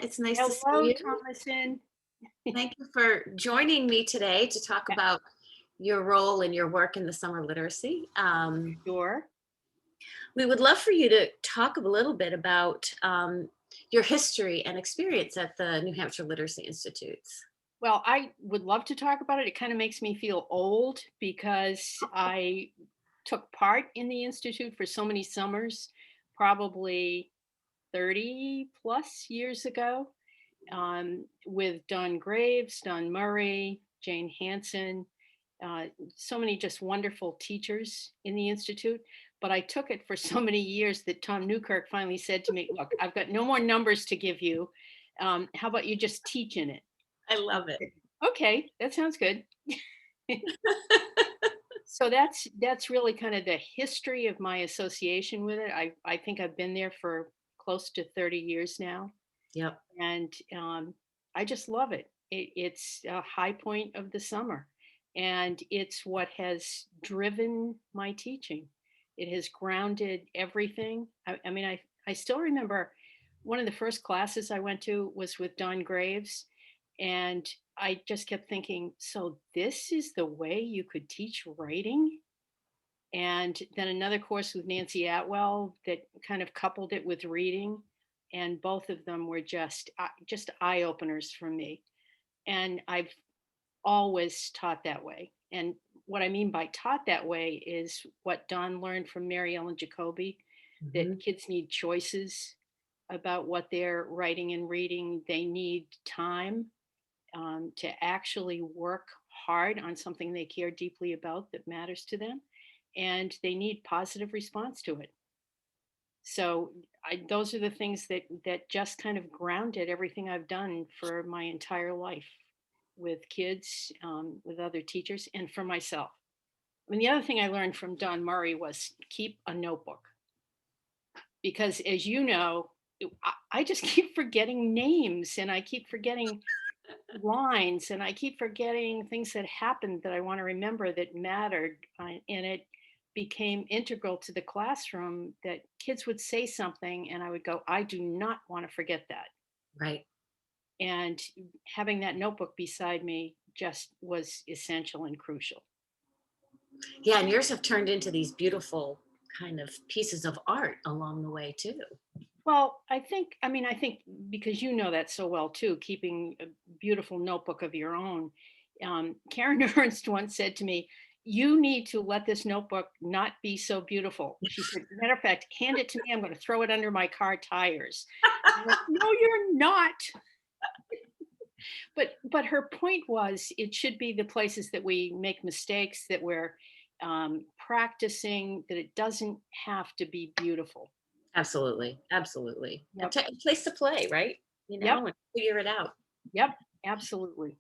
It's nice to see Hello, you. Thomason. Thank you for joining me today to talk Yeah, about your role and your work in the summer literacy. sure. We would love for you to talk a little bit about your history and experience at the New Hampshire Literacy Institutes. Well, I would love to talk about it. It kind of makes me feel old because I took part in the Institute for so many summers, probably 30 plus years ago, with Don Graves, Don Murray, Jane Hanson, uh, so many just wonderful teachers in the Institute. But I took it for so many years that Tom Newkirk finally said to me, "Look, I've got no more numbers to give you. How about you just teach in it?" I love it. Okay, that sounds good. So that's really kind of the history of my association with it. I think I've been there for close to 30 years now, Yep. and I just love it. It's a high point of the summer, and it's what has driven my teaching. It has grounded everything. I still remember one of the first classes I went to was with Don Graves, and I just kept thinking, so this is the way you could teach writing? And then another course with Nancy Atwell that kind of coupled it with reading, and both of them were just eye openers for me. And I've always taught that way. And what I mean by taught that way is what Don learned from Mary Ellen Jacoby, that Mhm. kids need choices about what they're writing and reading. They need time to actually work hard on something they care deeply about that matters to them, and they need positive response to it. So those are the things that just kind of grounded everything I've done for my entire life with kids, with other teachers, and for myself. I mean, the other thing I learned from Don Murray was keep a notebook because, as you know, I just keep forgetting names and I keep forgetting lines and I keep forgetting things that happened that I want to remember that mattered. And it became integral to the classroom that kids would say something and I would go, I do not want to forget that. Right. And having that notebook beside me just was essential and crucial. Yeah, and yours have turned into these beautiful kind of pieces of art along the way too. Well, I think because you know that so well too, keeping a beautiful notebook of your own. Karen Ernst once said to me, "You need to let this notebook not be so beautiful." She said, "Matter of fact, hand it to me. I'm going to throw it under my car tires." I'm like, "No, you're not." But her point was, it should be the places that we make mistakes, that we're practicing, that it doesn't have to be beautiful. Absolutely. Absolutely. A Yep. place to play, right? Yep. And figure it out. Yep. Absolutely.